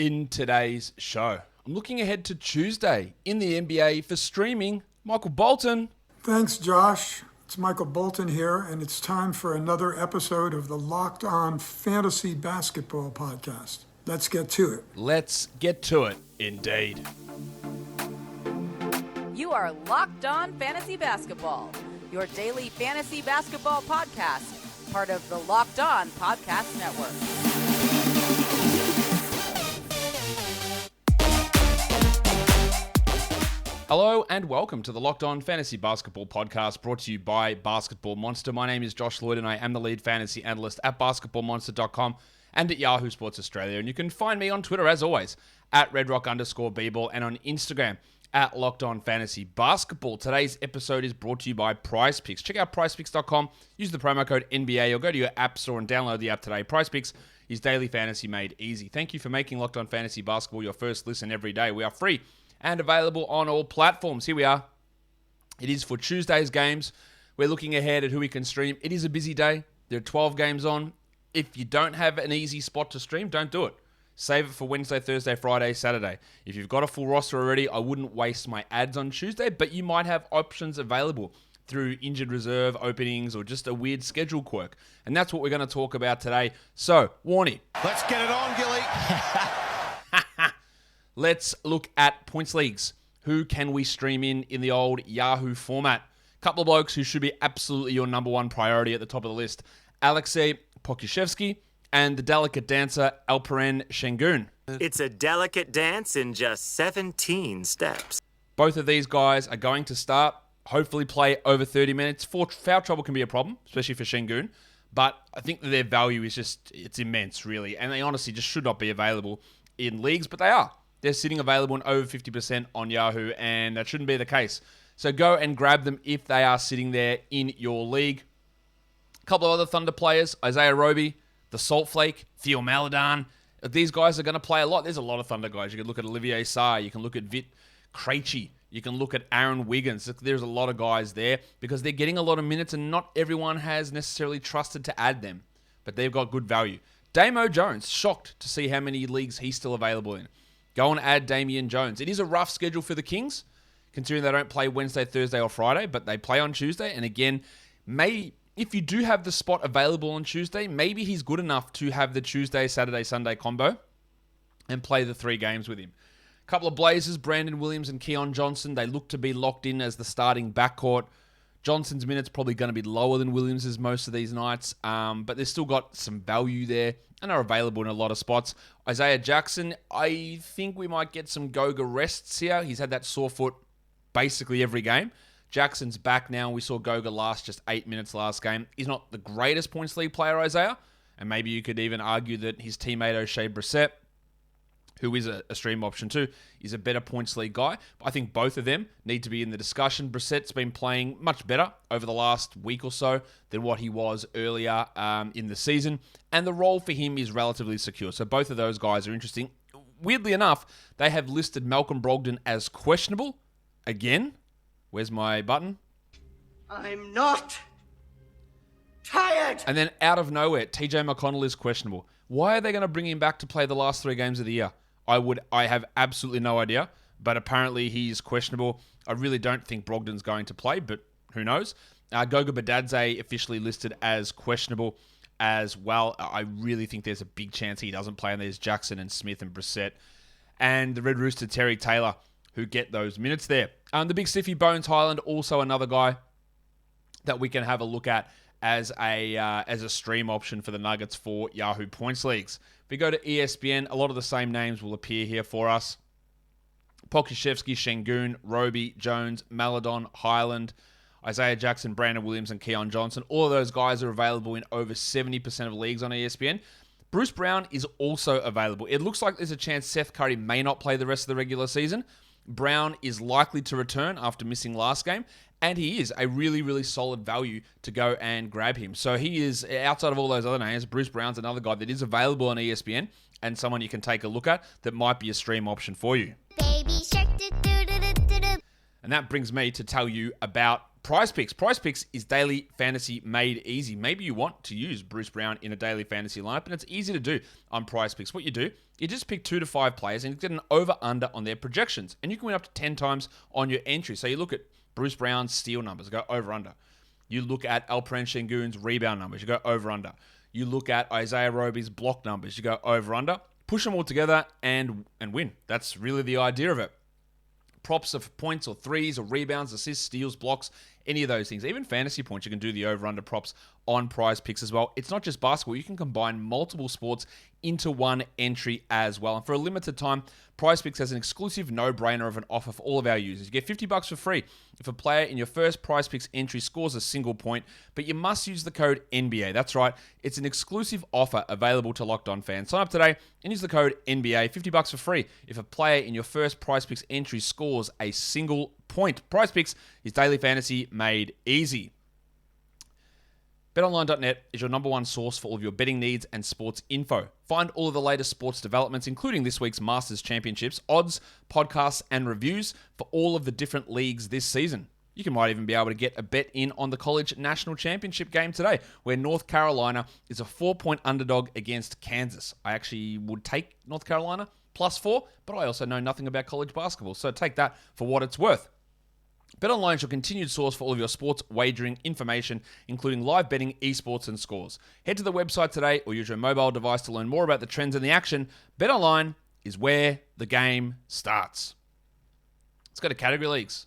in today's show. I'm looking ahead to Tuesday in the NBA for streaming. Michael Bolton. Thanks, Josh. It's Michael Bolton here, and it's time for another episode of the Locked On Fantasy Basketball Podcast. Let's get to it. Let's get to it, indeed. You are Locked On Fantasy Basketball, your daily fantasy basketball podcast, part of the Locked On Podcast Network. Hello and welcome to the Locked On Fantasy Basketball Podcast, brought to you by Basketball Monster. My name is Josh Lloyd and I am the lead fantasy analyst at basketballmonster.com and at Yahoo Sports Australia. And you can find me on Twitter, as always, at redrock_bball and on Instagram at Locked On Fantasy Basketball. Today's episode is brought to you by PrizePicks. Check out PrizePicks.com, use the promo code NBA or go to your app store and download the app today. PrizePicks is daily fantasy made easy. Thank you for making Locked On Fantasy Basketball your first listen every day. We are free and available on all platforms. Here we are. It is for Tuesday's games. We're looking ahead at who we can stream. It is a busy day. There are 12 games on. If you don't have an easy spot to stream, don't do it. Save it for Wednesday, Thursday, Friday, Saturday. If you've got a full roster already, I wouldn't waste my ads on Tuesday, but you might have options available through injured reserve openings or just a weird schedule quirk. And that's what we're going to talk about today. So, Warnie. Let's get it on, Gilly. Let's look at points leagues. Who can we stream in the old Yahoo format? Couple of blokes who should be absolutely your number one priority at the top of the list. Alexei Pokusevski and the delicate dancer Alperen Şengün. It's a delicate dance in just 17 steps. Both of these guys are going to start, hopefully play over 30 minutes. Foul trouble can be a problem, especially for Şengün. But I think that their value is it's immense, really. And they honestly just should not be available in leagues, but they are. They're sitting available in over 50% on Yahoo, and that shouldn't be the case. So go and grab them if they are sitting there in your league. A couple of other Thunder players, Isaiah Roby, the Salt Flake, Theo Maledon. These guys are going to play a lot. There's a lot of Thunder guys. You can look at Olivier Sarr. You can look at Vit Krejci. You can look at Aaron Wiggins. There's a lot of guys there because they're getting a lot of minutes, and not everyone has necessarily trusted to add them, but they've got good value. Damo Jones, shocked to see how many leagues he's still available in. Go and add Damian Jones. It is a rough schedule for the Kings, considering they don't play Wednesday, Thursday, or Friday, but they play on Tuesday. And again, if you do have the spot available on Tuesday, maybe he's good enough to have the Tuesday, Saturday, Sunday combo and play the 3 games with him. A couple of Blazers, Brandon Williams and Keon Johnson. They look to be locked in as the starting backcourt. Johnson's minutes probably going to be lower than Williams's most of these nights, but they've still got some value there and are available in a lot of spots. Isaiah Jackson, I think we might get some Goga rests here. He's had that sore foot basically every game. Jackson's back now. We saw Goga last just 8 minutes last game. He's not the greatest points league player, Isaiah, and maybe you could even argue that his teammate Oshae Brissett, who is a stream option too, is a better points league guy. But I think both of them need to be in the discussion. Brissett's been playing much better over the last week or so than what he was earlier in the season. And the role for him is relatively secure. So both of those guys are interesting. Weirdly enough, they have listed Malcolm Brogdon as questionable. Again, where's my button? I'm not tired. And then out of nowhere, TJ McConnell is questionable. Why are they going to bring him back to play the last 3 games of the year? I have absolutely no idea, but apparently he's questionable. I really don't think Brogdon's going to play, but who knows? Goga Badadze officially listed as questionable as well. I really think there's a big chance he doesn't play, and there's Jackson and Smith and Brissett and the Red Rooster Terry Taylor who get those minutes there. The big stiffy Bones Highland, also another guy that we can have a look at as a stream option for the Nuggets for Yahoo Points Leagues. If we go to ESPN, a lot of the same names will appear here for us. Pokusevski, Şengün, Roby, Jones, Maledon, Highland, Isaiah Jackson, Brandon Williams, and Keon Johnson. All of those guys are available in over 70% of leagues on ESPN. Bruce Brown is also available. It looks like there's a chance Seth Curry may not play the rest of the regular season. Brown is likely to return after missing last game, and he is a really, really solid value to go and grab him. So he is, outside of all those other names, Bruce Brown's another guy that is available on ESPN and someone you can take a look at that might be a stream option for you. Baby shark, do do do do do do. And that brings me to tell you about PrizePicks. PrizePicks is daily fantasy made easy. Maybe you want to use Bruce Brown in a daily fantasy lineup, and it's easy to do on PrizePicks. What you do, you just pick 2 to 5 players and you get an over-under on their projections, and you can win up to 10 times on your entry. So you look at Bruce Brown's steal numbers, go over-under. You look at Alperen Şengün's rebound numbers, you go over-under. You look at Isaiah Roby's block numbers, you go over-under. Push them all together and win. That's really the idea of it. Props of points or threes or rebounds, assists, steals, blocks, any of those things. Even fantasy points, you can do the over-under props on PrizePicks as well. It's not just basketball. You can combine multiple sports into one entry as well. And for a limited time, PrizePicks has an exclusive no-brainer of an offer for all of our users. You get $50 for free if a player in your first PrizePicks entry scores a single point, but you must use the code NBA. That's right. It's an exclusive offer available to Locked On fans. Sign up today and use the code NBA. $50 for free if a player in your first PrizePicks entry scores a single point. PrizePicks is daily fantasy made easy. BetOnline.net is your number one source for all of your betting needs and sports info. Find all of the latest sports developments, including this week's Masters Championships, odds, podcasts, and reviews for all of the different leagues this season. You might even be able to get a bet in on the College National Championship game today, where North Carolina is a 4-point underdog against Kansas. I actually would take North Carolina +4, but I also know nothing about college basketball, so take that for what it's worth. BetOnline is your continued source for all of your sports wagering information, including live betting, esports, and scores. Head to the website today or use your mobile device to learn more about the trends and the action. BetOnline is where the game starts. Let's go to category leagues.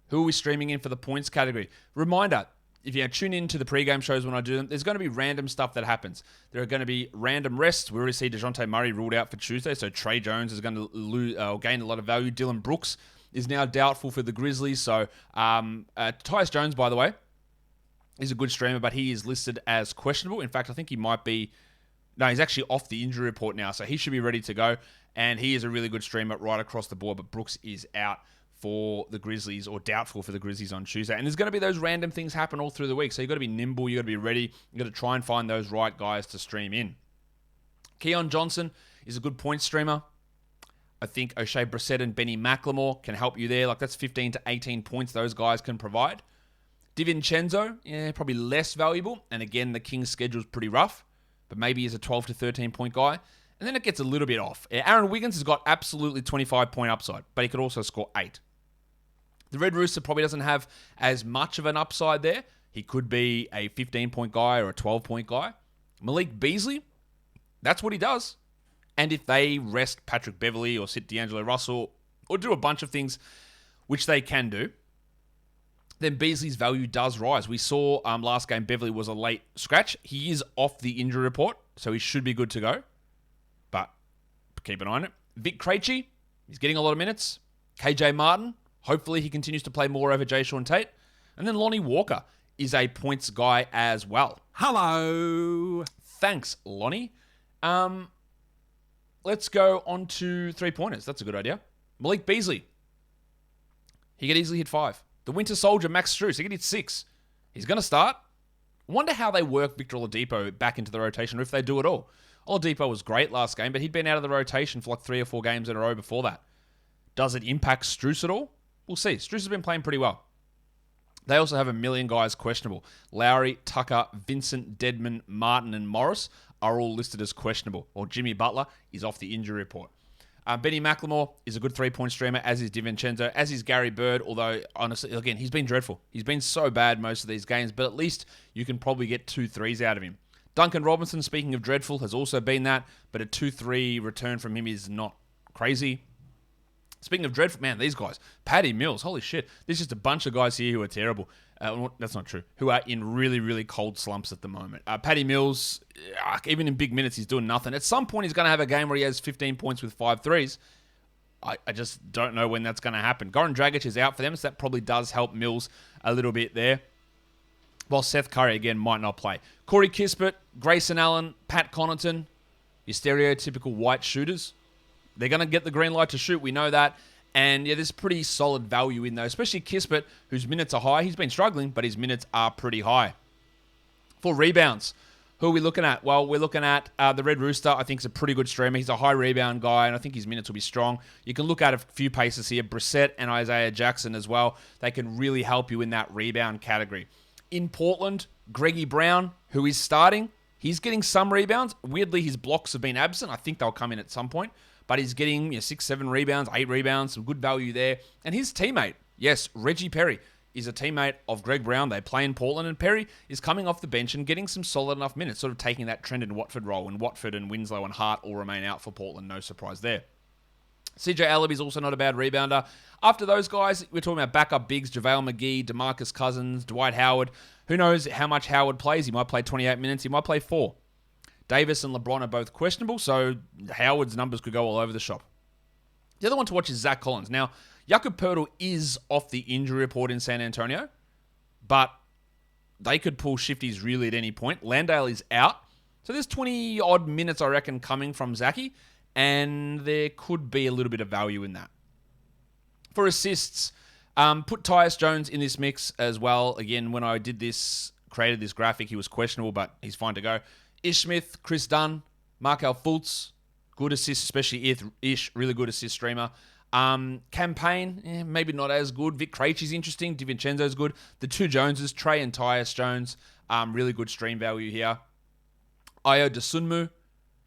Who are we streaming in for the points category? Reminder, if you tune in to the pregame shows when I do them, there's going to be random stuff that happens. There are going to be random rests. We already see DeJounte Murray ruled out for Tuesday, so Trey Jones is going to gain a lot of value. Dylan Brooks is now doubtful for the Grizzlies. So Tyus Jones, by the way, is a good streamer, but he is listed as questionable. In fact, I think he might be... No, he's actually off the injury report now, so he should be ready to go. And he is a really good streamer right across the board, but Brooks is out for the Grizzlies, or doubtful for the Grizzlies on Tuesday. And there's going to be those random things happen all through the week, so you've got to be nimble, you've got to be ready, you've got to try and find those right guys to stream in. Keon Johnson is a good point streamer. I think Oshae Brissett and Benny McLemore can help you there. Like, that's 15 to 18 points those guys can provide. DiVincenzo, probably less valuable. And again, the Kings' schedule is pretty rough, but maybe he's a 12 to 13 point guy. And then it gets a little bit off. Aaron Wiggins has got absolutely 25 point upside, but he could also score 8. The Red Rooster probably doesn't have as much of an upside there. He could be a 15 point guy or a 12 point guy. Malik Beasley, that's what he does. And if they rest Patrick Beverley or sit D'Angelo Russell or do a bunch of things, which they can do, then Beasley's value does rise. We saw last game Beverley was a late scratch. He is off the injury report, so he should be good to go. But keep an eye on it. Vic Krejci, he's getting a lot of minutes. KJ Martin, hopefully he continues to play more over Jayshawn Tate. And then Lonnie Walker is a points guy as well. Hello. Thanks, Lonnie. Let's go on to 3-pointers. That's a good idea. Malik Beasley. He could easily hit 5. The Winter Soldier, Max Strus, he could hit 6. He's going to start. Wonder how they work Victor Oladipo back into the rotation, or if they do at all. Oladipo was great last game, but he'd been out of the rotation for like 3 or 4 games in a row before that. Does it impact Strus at all? We'll see. Strus has been playing pretty well. They also have a million guys questionable. Lowry, Tucker, Vincent, Dedman, Martin, and Morris are all listed as questionable. Or Jimmy Butler is off the injury report. Benny McLemore is a good 3-point streamer, as is DiVincenzo, as is Gary Bird, although, honestly, again, he's been dreadful. He's been so bad most of these games, but at least you can probably get 2 threes out of him. Duncan Robinson, speaking of dreadful, has also been that, but a 2-3 return from him is not crazy. Speaking of dreadful, man, these guys. Patty Mills, holy shit. There's just a bunch of guys here who are terrible. That's not true. Who are in really, really cold slumps at the moment. Patty Mills, even in big minutes, he's doing nothing. At some point, he's going to have a game where he has 15 points with 5 threes. I just don't know when that's going to happen. Goran Dragic is out for them, so that probably does help Mills a little bit there. While Seth Curry, again, might not play. Corey Kispert, Grayson Allen, Pat Connaughton, your stereotypical white shooters. They're going to get the green light to shoot. We know that. And yeah, there's pretty solid value in those, especially Kispert, whose minutes are high. He's been struggling, but his minutes are pretty high. For rebounds, Who are we looking at? Well, we're looking at the Red Rooster. I think is a pretty good streamer. He's a high rebound guy, and I think his minutes will be strong. You can look at a few paces here. Brissett and Isaiah Jackson as well. They can really help you in that rebound category. In Portland, Greggy Brown, who is starting, he's getting some rebounds. Weirdly, his blocks have been absent. I think they'll come in at some point. But he's getting 6, 7 rebounds, 8 rebounds, some good value there. And his teammate, yes, Reggie Perry, is a teammate of Greg Brown. They play in Portland, and Perry is coming off the bench and getting some solid enough minutes, sort of taking that trend in Watford role. And Watford and Winslow and Hart all remain out for Portland. No surprise there. CJ Alabi is also not a bad rebounder. After those guys, we're talking about backup bigs, JaVale McGee, DeMarcus Cousins, Dwight Howard. Who knows how much Howard plays? He might play 28 minutes. He might play 4. Davis and LeBron are both questionable, so Howard's numbers could go all over the shop. The other one to watch is Zach Collins. Now, Jakob Poeltl is off the injury report in San Antonio, but they could pull shifties really at any point. Landale is out. So there's 20-odd minutes, I reckon, coming from Zachy, and there could be a little bit of value in that. For assists, put Tyus Jones in this mix as well. Again, when I did this, created this graphic, he was questionable, but he's fine to go. Ish Smith, Chris Dunn, Markel Fultz, good assists, especially Ish, really good assist streamer. Campaign, maybe not as good. Vic Krejci's interesting. DiVincenzo's good. The two Joneses, Trey and Tyus Jones, really good stream value here. Ayo Dosunmu,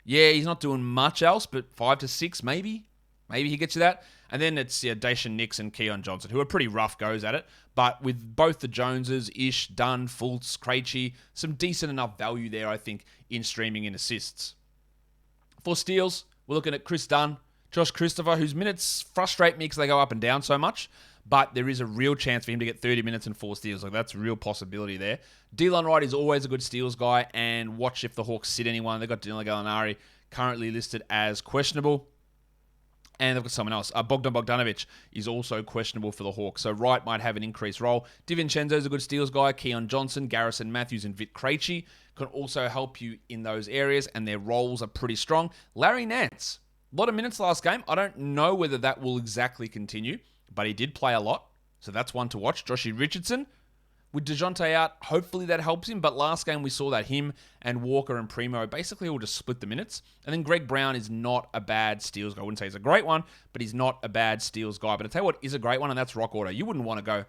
yeah, he's not doing much else, but 5 to 6 maybe. Maybe he gets you that. And then it's Dacian Nix and Keon Johnson, who are pretty rough goes at it. But with both the Joneses, Ish, Dunn, Fultz, Krejci, some decent enough value there, I think, in streaming and assists. For steals, we're looking at Chris Dunn, Josh Christopher, whose minutes frustrate me because they go up and down so much, but there is a real chance for him to get 30 minutes and 4 steals. Like, that's a real possibility there. Delon Wright is always a good steals guy, and watch if the Hawks sit anyone. They've got Danilo Gallinari currently listed as questionable, and they've got someone else. Bogdan Bogdanovic is also questionable for the Hawks, so Wright might have an increased role. DiVincenzo's a good steals guy. Keon Johnson, Garrison Matthews, and Vic Krejci can also help you in those areas, and their roles are pretty strong. Larry Nance, a lot of minutes last game. I don't know whether that will exactly continue, but he did play a lot, so that's one to watch. Joshie Richardson, with DeJounte out, hopefully that helps him, but last game we saw that him and Walker and Primo basically all just split the minutes. And then Greg Brown is not a bad steals guy. I wouldn't say he's a great one, but he's not a bad steals guy. But I tell you what is a great one, and that's Rock Auto. You wouldn't want to go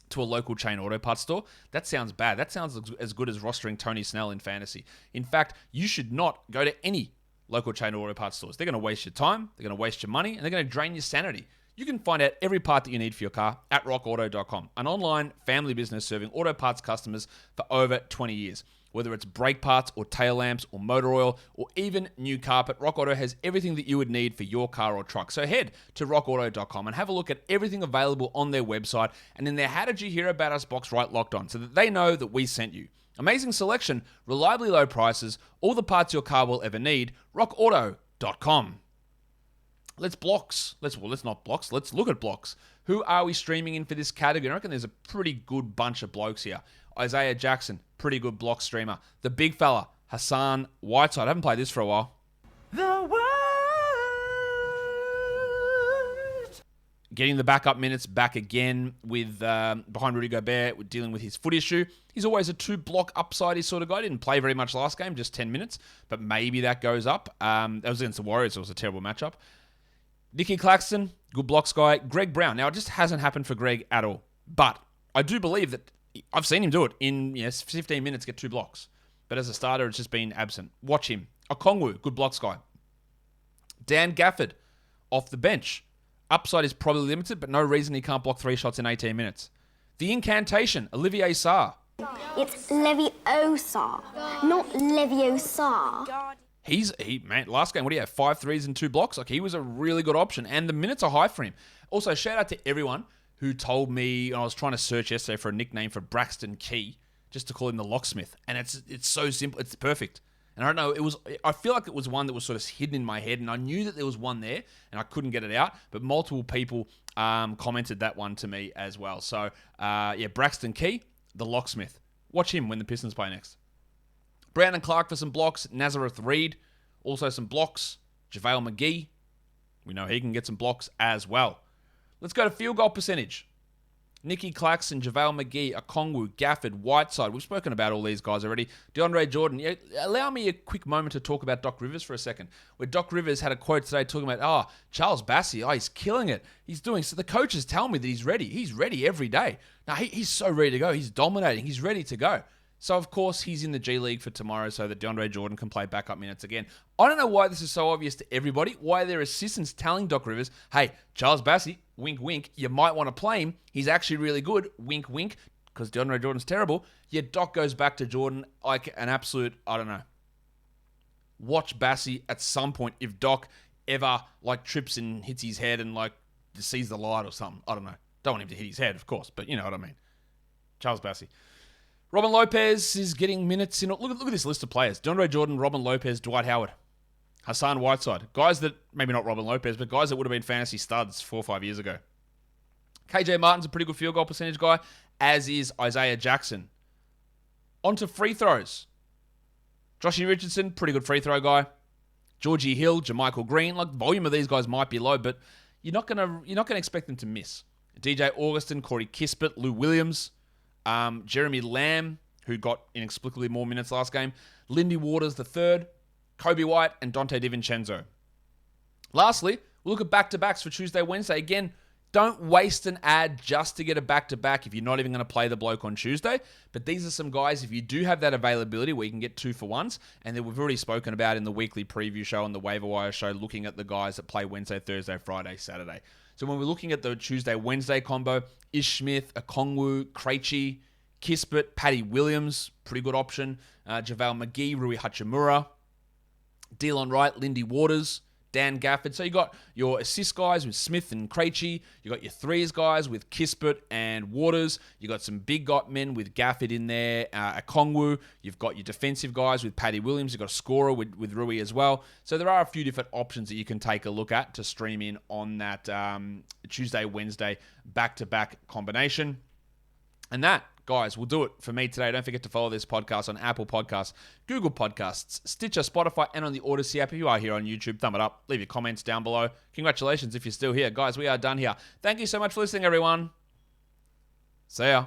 to a local chain auto parts store. That sounds bad. That sounds as good as rostering Tony Snell in fantasy. In fact, you should not go to any local chain auto parts stores. They're going to waste your time, they're going to waste your money, and they're going to drain your sanity. You can find out every part that you need for your car at rockauto.com, an online family business serving auto parts customers for over 20 years. Whether it's brake parts or tail lamps or motor oil or even new carpet, Rock Auto has everything that you would need for your car or truck. So head to rockauto.com and have a look at everything available on their website and in their How Did You Hear About Us box right locked on, so that they know that we sent you. Amazing selection, reliably low prices, all the parts your car will ever need. rockauto.com. Let's not blocks. Let's look at blocks. Who are we streaming in for this category? I reckon there's a pretty good bunch of blokes here. Isaiah Jackson, pretty good block streamer. The big fella, Hassan Whiteside. I haven't played this for a while. The world. Getting the backup minutes back again with behind Rudy Gobert, with dealing with his foot issue. He's always a 2-block upside sort of guy. Didn't play very much last game, just 10 minutes, but maybe that goes up. That was against the Warriors, so it was a terrible matchup. Nicky Claxton, good blocks guy. Greg Brown. Now, it just hasn't happened for Greg at all. But I do believe that I've seen him do it in 15 minutes, get 2 blocks. But as a starter, it's just been absent. Watch him. Okongwu, good blocks guy. Dan Gafford, off the bench. Upside is probably limited, but no reason he can't block 3 shots in 18 minutes. The incantation, Olivier Sarr. It's Leviosa, not Leviosa. Man, last game, what do you have? 5 threes and 2 blocks? Like, he was a really good option, and the minutes are high for him. Also, shout out to everyone who told me, I was trying to search yesterday for a nickname for Braxton Key, just to call him the locksmith. And it's so simple. It's perfect. And I don't know, I feel like it was one that was sort of hidden in my head, and I knew that there was one there, and I couldn't get it out, but multiple people commented that one to me as well. So, Braxton Key, the locksmith. Watch him when the Pistons play next. Brandon Clark for some blocks. Nazareth Reed, also some blocks. JaVale McGee, we know he can get some blocks as well. Let's go to field goal percentage. Nicky Claxton, JaVale McGee, Okongwu, Gafford, Whiteside. We've spoken about all these guys already. DeAndre Jordan. Yeah, allow me a quick moment to talk about Doc Rivers for a second. Where Doc Rivers had a quote today talking about, Charles Bassey, he's killing it. He's doing, so the coaches tell me that he's ready. He's ready every day. Now, he's so ready to go. He's dominating. He's ready to go. So, of course, he's in the G League for tomorrow so that DeAndre Jordan can play backup minutes again. I don't know why this is so obvious to everybody, why their assistants telling Doc Rivers, hey, Charles Bassey, wink, wink, you might want to play him. He's actually really good, wink, wink, because DeAndre Jordan's terrible. Yet Doc goes back to Jordan like an absolute, I don't know. Watch Bassey at some point if Doc ever trips and hits his head and sees the light or something. I don't know. Don't want him to hit his head, of course, but you know what I mean. Charles Bassey. Robin Lopez is getting minutes in. Look at this list of players. DeAndre Jordan, Robin Lopez, Dwight Howard, Hassan Whiteside. Guys that, maybe not Robin Lopez, but guys that would have been fantasy studs 4 or 5 years ago. KJ Martin's a pretty good field goal percentage guy, as is Isaiah Jackson. On to free throws. Joshy Richardson, pretty good free throw guy. Georgie Hill, JaMychal Green. The volume of these guys might be low, but you're not gonna expect them to miss. DJ Augustin, Corey Kispert, Lou Williams. Jeremy Lamb, who got inexplicably more minutes last game. Lindy Waters III, Kobe White, and Dante DiVincenzo. Lastly, we'll look at back-to-backs for Tuesday, Wednesday. Again, don't waste an ad just to get a back-to-back if you're not even going to play the bloke on Tuesday. But these are some guys, if you do have that availability where you can get 2-for-1s, and that we've already spoken about in the weekly preview show and the Waiver Wire show, looking at the guys that play Wednesday, Thursday, Friday, Saturday. So when we're looking at the Tuesday-Wednesday combo, Ish Smith, Okongwu, Krejci, Kispert, Patty Williams, pretty good option. JaVale McGee, Rui Hachimura, Delon Wright, Lindy Waters, Dan Gafford. So you got your assist guys with Smith and Krejci. You got your threes guys with Kispert and Waters. You got some big men with Gafford in there, Okongwu. You've got your defensive guys with Patty Williams. You've got a scorer with Rui as well. So there are a few different options that you can take a look at to stream in on that Tuesday, Wednesday back-to-back combination. And that, guys, will do it for me today. Don't forget to follow this podcast on Apple Podcasts, Google Podcasts, Stitcher, Spotify, and on the Odyssey app. If you are here on YouTube, thumb it up. Leave your comments down below. Congratulations if you're still here. Guys, we are done here. Thank you so much for listening, everyone. See ya.